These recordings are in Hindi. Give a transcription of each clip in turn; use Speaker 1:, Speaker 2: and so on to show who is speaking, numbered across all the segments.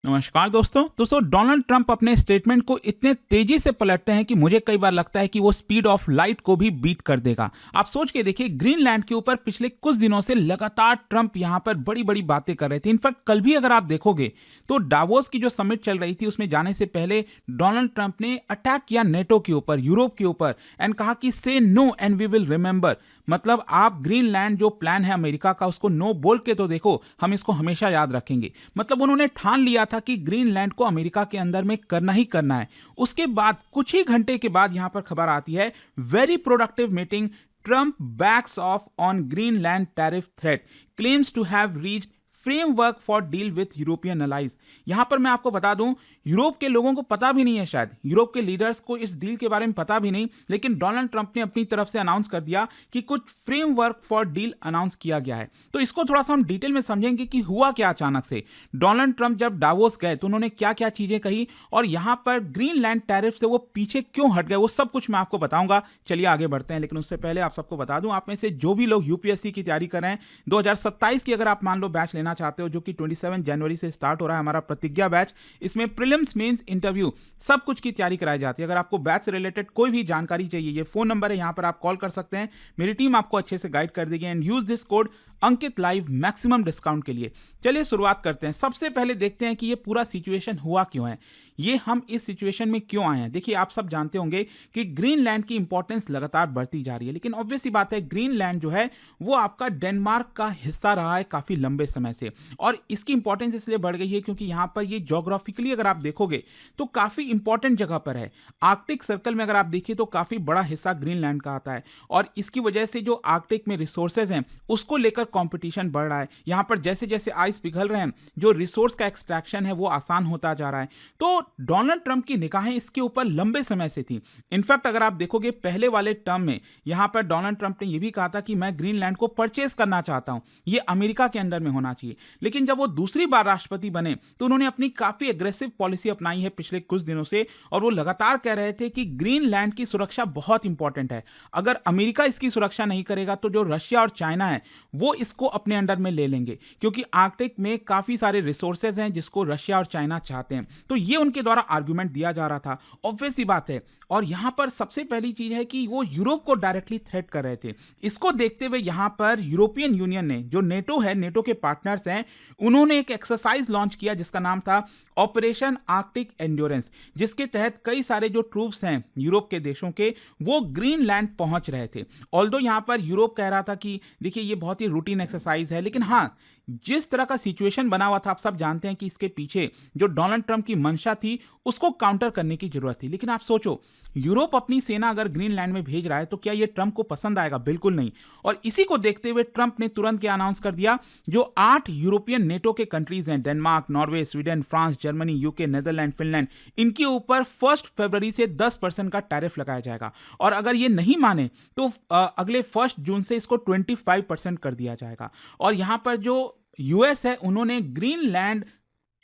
Speaker 1: नमस्कार दोस्तों डोनाल्ड ट्रंप अपने स्टेटमेंट को इतने तेजी से पलटते हैं कि मुझे कई बार लगता है कि वो स्पीड ऑफ लाइट को भी बीट कर देगा। आप सोच के देखिए, ग्रीनलैंड के ऊपर पिछले कुछ दिनों से लगातार ट्रंप यहां पर बड़ी बड़ी बातें कर रहे थे। इनफैक्ट कल भी अगर आप देखोगे तो डावोस की जो समिट चल रही थी उसमें जाने से पहले डोनाल्ड ट्रंप ने अटैक किया नेटो के ऊपर, यूरोप के ऊपर, एंड कहा कि say no and we will remember. मतलब आप ग्रीनलैंड जो प्लान है अमेरिका का उसको नो बोल के तो देखो, हम इसको हमेशा याद रखेंगे। मतलब उन्होंने ठान लिया था कि ग्रीनलैंड को अमेरिका के अंदर में करना ही करना है। उसके बाद कुछ ही घंटे के बाद यहां पर खबर आती है, very productive meeting, Trump backs off on Greenland tariff threat, claims to have reached framework for deal with European allies. यहां पर मैं आपको बता दूं, यूरोप के लोगों को पता भी नहीं है, शायद यूरोप के लीडर्स को इस डील के बारे में पता भी नहीं, लेकिन डोनाल्ड ट्रंप ने अपनी तरफ से अनाउंस कर दिया कि कुछ फ्रेमवर्क फॉर डील अनाउंस किया गया है। तो इसको थोड़ा सा हम डिटेल में समझेंगे कि हुआ क्या अचानक से। डोनाल्ड ट्रंप जब डावोस गए तो उन्होंने क्या क्या चीजें कही और यहां पर ग्रीनलैंड टैरिफ से वो पीछे क्यों हट गए, वो सब कुछ मैं आपको बताऊंगा। चलिए आगे बढ़ते हैं, लेकिन उससे पहले आप सबको बता दूं, आप में से जो भी लोग यूपीएससी की तैयारी कर रहे हैं 2027 की, अगर आप मान लो बैच लेना चाहते हो, जो कि 27 जनवरी से स्टार्ट हो रहा है हमारा प्रतिज्ञा बैच, इसमें प्रीलिम्स, मेंस, इंटरव्यू सब कुछ की तैयारी कराई जाती है। अगर आपको बैच से रिलेटेड कोई भी जानकारी चाहिए, ये फोन नंबर है, यहां पर आप कॉल कर सकते हैं, मेरी टीम आपको अच्छे से गाइड कर देगी। And use this code Ankit live maximum discount के लिए। चलिए शुरुआत करते हैं। सबसे पहले देखते हैं कि ये पूरा सिचुएशन हुआ क्यों है, ये हम इस सिचुएशन में क्यों आए हैं। देखिए, आप सब जानते होंगे कि ग्रीनलैंड की इंपॉर्टेंस लगातार बढ़ती जा रही है, लेकिन ऑब्वियस सी बात है, ग्रीनलैंड जो है वो आपका डेनमार्क का हिस्सा रहा है काफी लंबे समय से, और इसकी इंपॉर्टेंस इसलिए बढ़ गई है क्योंकि यहां पर ये ज्योग्राफिकली अगर आप देखोगे तो काफी इंपॉर्टेंट जगह पर है। आर्कटिक सर्कल में अगर आप देखिए तो काफी बड़ा हिस्सा ग्रीनलैंड का आता है, और इसकी वजह से जो आर्कटिक में रिसोर्सेज हैं उसको लेकर कंपटीशन बढ़ रहा है। यहां पर जैसे जैसे आइस पिघल रहे हैं, जो रिसोर्स का एक्सट्रैक्शन है वो आसान होता जा रहा है। तो डोनाल्ड ट्रंप की निगाहें इसके ऊपर लंबे समय से थी। इनफैक्ट अगर आप देखोगे पहले वाले टर्म में यहां पर डोनाल्ड ट्रंप ने यह भी कहा था कि मैं ग्रीनलैंड को परचेज करना चाहता हूं, यह अमेरिका के अंडर में होना चाहिए। लेकिन जब वो दूसरी बार राष्ट्रपति बने तो उन्होंने अपनी काफी एग्रेसिव पॉलिसी अपनाई है पिछले कुछ दिनों से, और वो लगातार कह रहे थे कि ग्रीनलैंड की सुरक्षा बहुत इंपॉर्टेंट है। अगर अमेरिका इसकी सुरक्षा नहीं करेगा तो जो रशिया और चाइना है वो इसको अपने अंडर में ले लेंगे, क्योंकि आर्कटिक में काफी सारे रिसोर्सेज हैं जिसको रशिया और चाइना चाहते हैं। तो ये उनके द्वारा आर्गुमेंट दिया जा रहा था, ऑब्वियस सी बात है। और यहां पर सबसे पहली चीज है कि वो यूरोप को डायरेक्टली थ्रेट कर रहे थे। इसको देखते हुए यहां पर यूरोपियन यूनियन ने, जो नेटो है, नेटो के पार्टनर्स हैं, उन्होंने एक एक्सरसाइज लॉन्च किया जिसका नाम था ऑपरेशन आर्कटिक एंड्योरेंस, जिसके तहत कई सारे जो ट्रूप्स हैं यूरोप के देशों के, वो ग्रीनलैंड पहुंच रहे थे। ऑल्दो यहां पर यूरोप कह रहा था कि देखिए ये बहुत ही रूटीन एक्सरसाइज है, लेकिन हाँ, जिस तरह का सिचुएशन बना हुआ था, आप सब जानते हैं कि इसके पीछे जो डोनाल्ड ट्रंप की मंशा थी उसको काउंटर करने की जरूरत थी। लेकिन आप सोचो, यूरोप अपनी सेना अगर ग्रीनलैंड में भेज रहा है तो क्या ये ट्रंप को पसंद आएगा? बिल्कुल नहीं। और इसी को देखते हुए ट्रंप ने तुरंत क्या अनाउंस कर दिया, जो 8 यूरोपियन नेटो के कंट्रीज हैं, Denmark, Norway, Sweden, France, Germany, UK, Netherland, Finland, इनके ऊपर 1 फरवरी से 10% का टैरिफ लगाया जाएगा। और अगर ये नहीं माने तो अगले 1 जून से इसको 25% कर दिया जाएगा। और यहां पर जो यूएस है, उन्होंने ग्रीनलैंड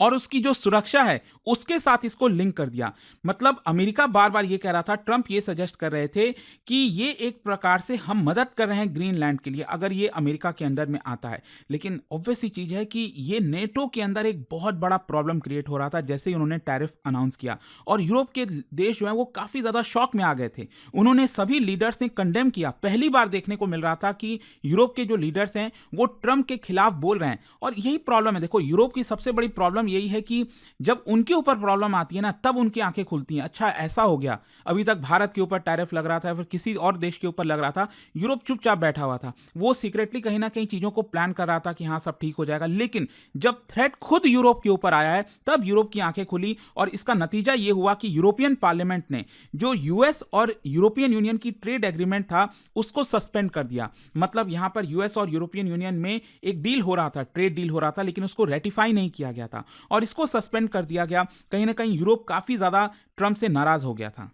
Speaker 1: और उसकी जो सुरक्षा है उसके साथ इसको लिंक कर दिया। मतलब अमेरिका बार बार ये कह रहा था, ट्रंप ये सजेस्ट कर रहे थे कि ये एक प्रकार से हम मदद कर रहे हैं ग्रीनलैंड के लिए अगर ये अमेरिका के अंडर में आता है। लेकिन ऑब्वियस सी चीज है कि ये नेटो के अंदर एक बहुत बड़ा प्रॉब्लम क्रिएट हो रहा था जैसे ही उन्होंने टैरिफ अनाउंस किया, और यूरोप के देश जो है वो काफी ज्यादा शॉक में आ गए थे। उन्होंने सभी लीडर्स ने कंडेम किया। पहली बार देखने को मिल रहा था कि यूरोप के जो लीडर्स हैं वो ट्रंप के खिलाफ बोल रहे हैं, और यही प्रॉब्लम है। देखो, यूरोप की सबसे बड़ी प्रॉब्लम यही है कि जब उनके ऊपर प्रॉब्लम आती है ना, तब उनकी आंखें खुलती हैं। अच्छा, ऐसा हो गया, अभी तक भारत के ऊपर टैरिफ लग रहा था, फिर किसी और देश के ऊपर लग रहा था, यूरोप चुपचाप बैठा हुआ था। वो सीक्रेटली कहीं ना कहीं चीजों को प्लान कर रहा था कि हाँ सब ठीक हो जाएगा। लेकिन जब थ्रेट खुद यूरोप के ऊपर आया है तब यूरोप की आंखें खुली, और इसका नतीजा यह हुआ कि यूरोपियन पार्लियामेंट ने जो यूएस और यूरोपियन यूनियन की ट्रेड एग्रीमेंट था उसको सस्पेंड कर दिया। मतलब यहां पर यूएस और यूरोपियन यूनियन में एक डील हो रहा था, ट्रेड डील हो रहा था, लेकिन उसको रेटिफाई नहीं किया गया था, और इसको सस्पेंड कर दिया गया। कहीं ना कहीं यूरोप काफी ज्यादा ट्रंप से नाराज हो गया था।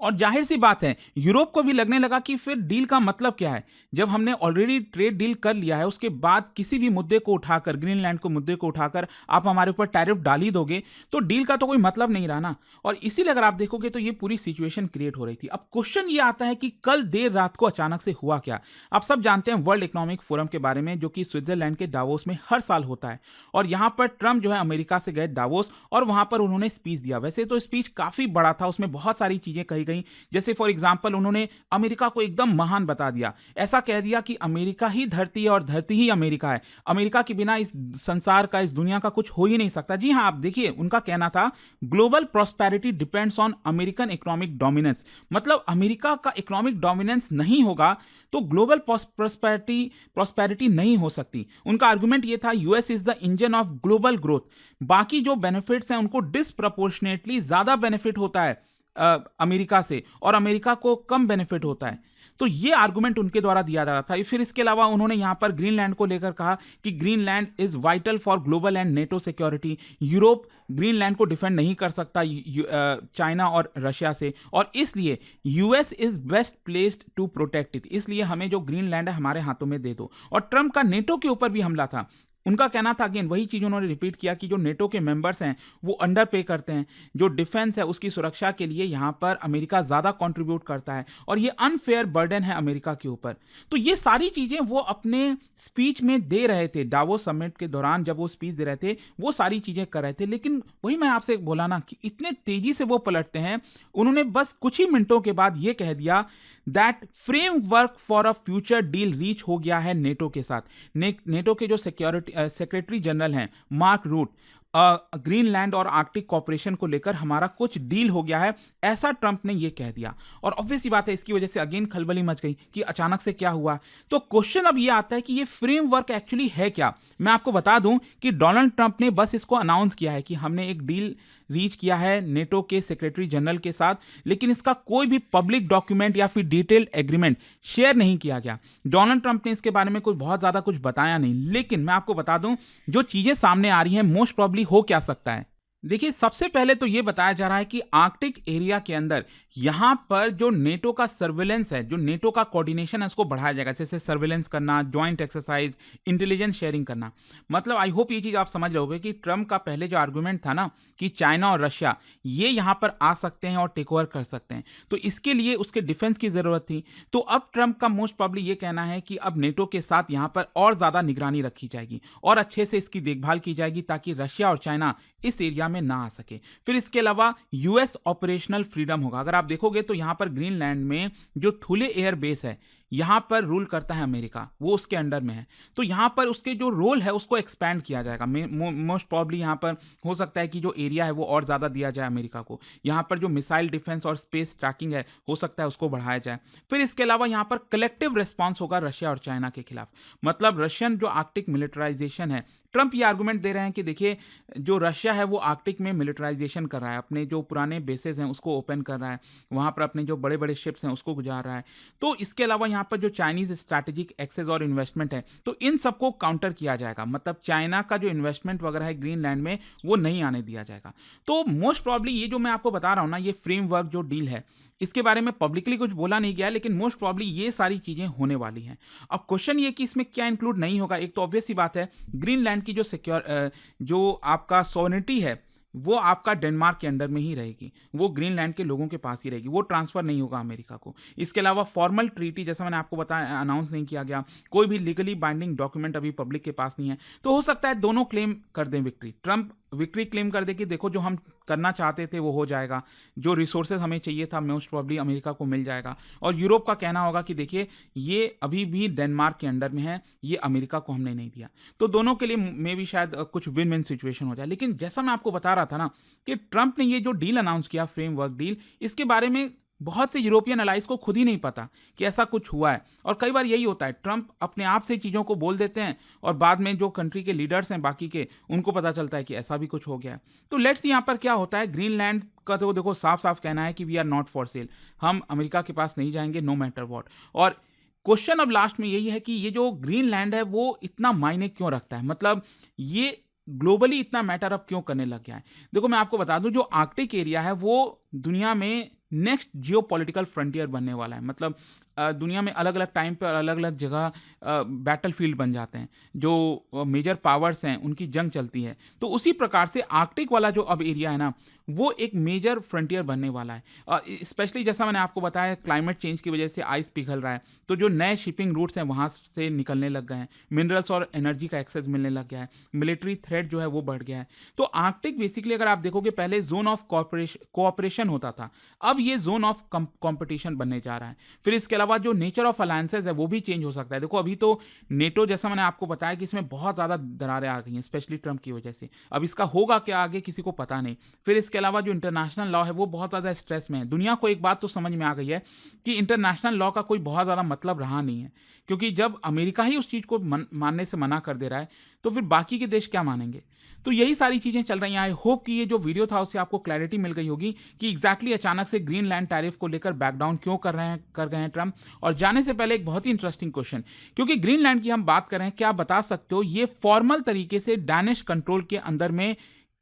Speaker 1: और जाहिर सी बात है, यूरोप को भी लगने लगा कि फिर डील का मतलब क्या है। जब हमने ऑलरेडी ट्रेड डील कर लिया है, उसके बाद किसी भी मुद्दे को उठाकर, ग्रीनलैंड को मुद्दे को उठाकर आप हमारे ऊपर टैरिफ डाल ही दोगे, तो डील का तो कोई मतलब नहीं रहा ना। और इसीलिए अगर आप देखोगे तो ये पूरी सिचुएशन क्रिएट हो रही थी। अब क्वेश्चन ये आता है कि कल देर रात को अचानक से हुआ क्या। आप सब जानते हैं वर्ल्ड इकोनॉमिक फोरम के बारे में, जो कि स्विट्जरलैंड के डावोस में हर साल होता है। और यहाँ पर ट्रंप जो है अमेरिका से गए डावोस, और वहां पर उन्होंने स्पीच दिया। वैसे तो स्पीच काफी बड़ा था, उसमें बहुत सारी चीजें कही गई। जैसे फॉर एग्जाम्पल उन्होंने अमेरिका को एकदम महान बता दिया, ऐसा कह दिया कि अमेरिका ही धरती है और धरती ही अमेरिका है। अमेरिका के बिना इस संसार का, इस दुनिया का कुछ हो ही नहीं सकता। जी हाँ, आप देखिए, उनका कहना था global prosperity depends on American economic dominance. मतलब अमेरिका का इकोनॉमिक डोमिनेंस नहीं होगा तो ग्लोबल प्रॉस्पेरिटी नहीं हो सकती। उनका आर्गुमेंट ये था, US is the engine of global growth. बाकी जो बेनिफिट्स हैं उनको डिस्प्रपोर्शनेटली ज्यादा बेनिफिट होता है अमेरिका से, और अमेरिका को कम बेनिफिट होता है। तो ये आर्गुमेंट उनके द्वारा दिया जा रहा था। फिर इसके अलावा उन्होंने यहां पर ग्रीनलैंड को लेकर कहा कि Greenland is vital for global and NATO security. Europe Greenland को डिफेंड नहीं कर सकता चाइना और रशिया से, और इसलिए US is best placed to protect it. इसलिए हमें जो ग्रीनलैंड है हमारे हाथों में दे दो। और ट्रंप का नेटो के ऊपर भी हमला था। उनका कहना था, अगेन वही चीज उन्होंने रिपीट किया, कि जो नेटो के मेंबर्स हैं वो अंडर पे करते हैं। जो डिफेंस है उसकी सुरक्षा के लिए यहां पर अमेरिका ज्यादा कंट्रीब्यूट करता है, और ये अनफेयर बर्डन है अमेरिका के ऊपर। तो ये सारी चीजें वो अपने स्पीच में दे रहे थे। डावोस समिट के दौरान जब वो स्पीच दे रहे थे, वो सारी चीजें कर रहे थे। लेकिन वही मैं आपसे बोला ना कि इतने तेजी से वो पलटते हैं। उन्होंने बस कुछ ही मिनटों के बाद ये कह दिया that framework for a future deal reach हो गया है नेटो के साथ। नेटो के जो सेक्रेटरी जनरल हैं मार्क रूट, ग्रीनलैंड और आर्कटिक कॉपरेशन को लेकर हमारा कुछ डील हो गया है, ऐसा ट्रंप ने यह कह दिया। और ऑब्वियस सी बात है, इसकी वजह से अगेन खलबली मच गई कि अचानक से क्या हुआ। तो क्वेश्चन अब यह आता है कि ये फ्रेमवर्क एक्चुअली है क्या। मैं आपको बता दूं कि डोनाल्ड ट्रंप ने बस इसको अनाउंस किया है कि हमने एक डील रीच किया है नेटो के सेक्रेटरी जनरल के साथ, लेकिन इसका कोई भी पब्लिक डॉक्यूमेंट या फिर डिटेल्ड एग्रीमेंट शेयर नहीं किया गया। डोनाल्ड ट्रंप ने इसके बारे में कोई बहुत ज्यादा कुछ बताया नहीं। लेकिन मैं आपको बता दूं, जो चीजें सामने आ रही हैं, मोस्ट प्रॉब्ली हो क्या सकता है। देखिए, सबसे पहले तो यह बताया जा रहा है कि आर्कटिक एरिया के अंदर यहां पर जो नेटो का सर्विलेंस है, जो नेटो का कोऑर्डिनेशन है, उसको बढ़ाया जाएगा। जैसे सर्विलेंस करना, ज्वाइंट एक्सरसाइज, इंटेलिजेंस शेयरिंग करना। मतलब आई होप ये चीज आप समझ रहोगे कि ट्रंप का पहले जो आर्गुमेंट था ना कि चाइना और रशिया ये यहां पर आ सकते हैं और टेक ओवर कर सकते हैं, तो इसके लिए उसके डिफेंस की जरूरत थी। तो अब ट्रंप का मोस्ट प्रॉब्ली ये कहना है कि अब नेटो के साथ यहां पर और ज्यादा निगरानी रखी जाएगी और अच्छे से इसकी देखभाल की जाएगी, ताकि रशिया और चाइना इस एरिया में ना आ सके। फिर इसके अलावा यूएस ऑपरेशनल फ्रीडम होगा। अगर आप देखोगे तो यहां पर ग्रीनलैंड में जो थुले एयर बेस है, यहां पर रूल करता है अमेरिका, वो उसके अंडर में है। तो यहां पर उसके जो रोल है उसको एक्सपैंड किया जाएगा। मोस्ट प्रॉब्ली यहां पर हो सकता है कि जो एरिया है वो और ज्यादा दिया जाए अमेरिका को। यहां पर जो मिसाइल डिफेंस और स्पेस ट्रैकिंग है, हो सकता है उसको बढ़ाया जाए। फिर इसके अलावा यहां पर कलेक्टिव रिस्पॉन्स होगा रशिया और चाइना के खिलाफ। मतलब रशियन जो आर्कटिक मिलिटराइजेशन है, ट्रंप ये आर्गुमेंट दे रहे हैं कि देखिए, जो रशिया है वो आर्कटिक में मिलिटराइजेशन कर रहा है, अपने जो पुराने बेसेस हैं उसको ओपन कर रहा है, वहां पर अपने जो बड़े बड़े शिप्स हैं उसको गुजार रहा है। तो इसके अलावा यहाँ पर जो चाइनीज स्ट्रैटेजिक एक्सेस और इन्वेस्टमेंट है, तो इन सबको काउंटर किया जाएगा। मतलब चाइना का जो इन्वेस्टमेंट वगैरह है ग्रीनलैंड में, वो नहीं आने दिया जाएगा। तो मोस्ट प्रॉब्ली ये जो मैं आपको बता रहा हूं ना, ये फ्रेमवर्क जो डील है, इसके बारे में पब्लिकली कुछ बोला नहीं गया, लेकिन मोस्ट प्रॉब्ली ये सारी चीजें होने वाली हैं। अब क्वेश्चन ये कि इसमें क्या इंक्लूड नहीं होगा। एक तो ऑब्वियस सी बात है, ग्रीनलैंड की जो आपका सोवरेनिटी है वो आपका डेनमार्क के अंडर में ही रहेगी, वो ग्रीनलैंड के लोगों के पास ही रहेगी, वो ट्रांसफर नहीं होगा अमेरिका को। इसके अलावा फॉर्मल ट्रीटी, जैसा मैंने आपको बताया, अनाउंस नहीं किया गया, कोई भी लीगली बाइंडिंग डॉक्यूमेंट अभी पब्लिक के पास नहीं है। तो हो सकता है दोनों क्लेम कर दें विक्ट्री। ट्रंप विक्ट्री क्लेम कर दे कि देखो, जो हम करना चाहते थे वो हो जाएगा, जो रिसोर्सेज हमें चाहिए था मोस्ट प्रॉब्ली अमेरिका को मिल जाएगा। और यूरोप का कहना होगा कि देखिए, ये अभी भी डेनमार्क के अंडर में है, ये अमेरिका को हमने नहीं दिया। तो दोनों के लिए मे भी शायद कुछ विन विन सिचुएशन हो जाए। लेकिन जैसा मैं आपको बता रहा था ना कि ट्रंप ने ये जो डील अनाउंस किया, फ्रेमवर्क डील, इसके बारे में बहुत से यूरोपियन अलाइज को खुद ही नहीं पता कि ऐसा कुछ हुआ है। और कई बार यही होता है, ट्रंप अपने आप से चीज़ों को बोल देते हैं और बाद में जो कंट्री के लीडर्स हैं बाकी के, उनको पता चलता है कि ऐसा भी कुछ हो गया है। तो लेट्स सी यहाँ पर क्या होता है। ग्रीनलैंड का तो देखो साफ साफ कहना है कि we are not for sale, हम अमेरिका के पास नहीं जाएंगे नो मैटर वॉट। और क्वेश्चन अब लास्ट में यही है कि ये जो ग्रीनलैंड है वो इतना मायने क्यों रखता है, मतलब ये ग्लोबली इतना मैटर अब क्यों करने लग गया है। देखो मैं आपको बता दूं, जो आर्कटिक एरिया है वो दुनिया में नेक्स्ट जियोपॉलिटिकल फ्रंटियर बनने वाला है। मतलब दुनिया में अलग अलग टाइम पे और अलग अलग जगह बैटल फील्ड बन जाते हैं, जो मेजर पावर्स हैं उनकी जंग चलती है। तो उसी प्रकार से आर्कटिक वाला जो अब एरिया है ना, वो एक मेजर फ्रंटियर बनने वाला है। स्पेशली जैसा मैंने आपको बताया, क्लाइमेट चेंज की वजह से आइस पिघल रहा है, तो जो नए शिपिंग रूट्स हैं वहाँ से निकलने लग गए हैं, मिनरल्स और एनर्जी का एक्सेस मिलने लग गया है, मिलिट्री थ्रेट जो है वो बढ़ गया है। तो आर्कटिक बेसिकली अगर आप देखोगे, पहले जोन ऑफ कोऑपरेशन होता था, अब ये जोन ऑफ कंपटीशन बनने जा रहा है। फिर इसके अलावा जो नेचर ऑफ अलायंसेज है वो भी चेंज हो सकता है। देखो अभी तो नेटो, जैसा मैंने आपको बताया कि इसमें बहुत ज़्यादा दरारें आ गई हैं, स्पेशली ट्रंप की वजह से। अब इसका होगा क्या आगे, किसी को पता नहीं। फिर इसके अलावा जो इंटरनेशनल लॉ है वो बहुत ज़्यादा स्ट्रेस में है। दुनिया को एक बात तो समझ में आ गई है कि इंटरनेशनल लॉ का कोई बहुत ज़्यादा मतलब रहा नहीं है, क्योंकि जब अमेरिका ही उस चीज़ को मानने से मना कर दे रहा है तो फिर बाकी के देश क्या मानेंगे। तो यही सारी चीज़ें चल रही हैं। आई होप कि ये जो वीडियो था उससे आपको क्लैरिटी मिल गई होगी कि एग्जैक्टली अचानक से ग्रीनलैंड टैरिफ को लेकर बैकडाउन क्यों कर गए हैं ट्रंप। और जाने से पहले एक बहुत ही इंटरेस्टिंग क्वेश्चन, क्योंकि ग्रीनलैंड की हम बात कर रहे हैं, क्या बता सकते हो ये फॉर्मल तरीके से डैनिश कंट्रोल के अंदर में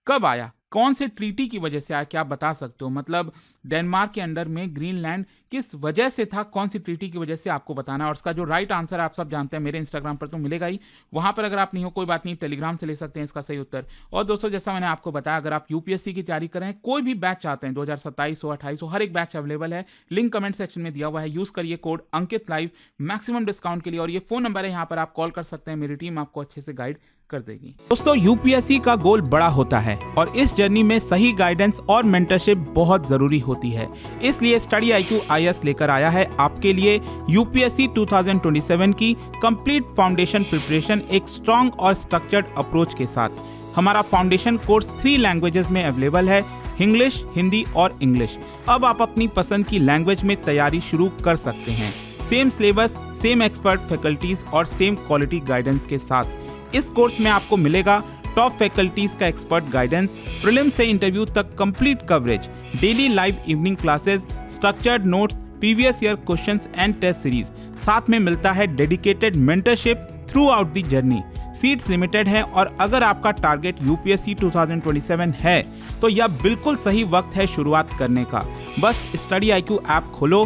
Speaker 1: कब आया, कौन से ट्रीटी की वजह से आया, क्या बता सकते हो? मतलब डेनमार्क के अंडर में ग्रीनलैंड किस वजह से था, कौन सी ट्रीटी की वजह से, आपको बताना है। और उसका जो राइट आंसर आप सब जानते हैं, मेरे इंस्टाग्राम पर तो मिलेगा ही, वहां पर अगर आप नहीं हो कोई बात नहीं, टेलीग्राम से ले सकते हैं इसका सही उत्तर। और दोस्तों जैसा मैंने आपको बताया, अगर आप यूपीएससी की तैयारी कर रहे हैं, कोई भी बैच चाहते हैं, 2027 हो 28 हो, हर एक बैच अवेलेबल है। लिंक कमेंट सेक्शन में दिया हुआ है, यूज करिए कोड अंकित लाइव मैक्सिमम डिस्काउंट के लिए। और ये फोन नंबर है, यहाँ पर आप कॉल कर सकते हैं, मेरी टीम आपको अच्छे से गाइड कर देगी। दोस्तों यूपीएससी का गोल बड़ा होता है और इस जर्नी में सही गाइडेंस और मेंटरशिप बहुत जरूरी होती है। इसलिए स्टडी IQ IAS लेकर आया है आपके लिए यूपीएससी 2027 की कंप्लीट फाउंडेशन प्रिपरेशन, एक स्ट्रॉन्ग और स्ट्रक्चर्ड अप्रोच के साथ। हमारा फाउंडेशन कोर्स 3 लैंग्वेजेस में अवेलेबल है, इंग्लिश, हिंदी और इंग्लिश। अब आप अपनी पसंद की लैंग्वेज में तैयारी शुरू कर सकते हैं, same syllabus, same expert faculties और सेम क्वालिटी गाइडेंस के साथ। इस कोर्स में आपको मिलेगा टॉप फैकल्टीज का एक्सपर्ट गाइडेंस, प्रीलिम से इंटरव्यू तक complete coverage, daily live evening classes, structured notes, previous year questions and test series. साथ में मिलता है dedicated mentorship throughout the journey. Seats limited है और अगर आपका टारगेट यूपीएससी 2027 है तो यह बिल्कुल सही वक्त है शुरुआत करने का। बस स्टडी IQ ऐप खोलो।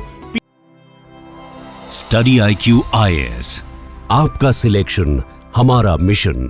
Speaker 2: स्टडी IQ IAS, आपका सिलेक्शन हमारा मिशन।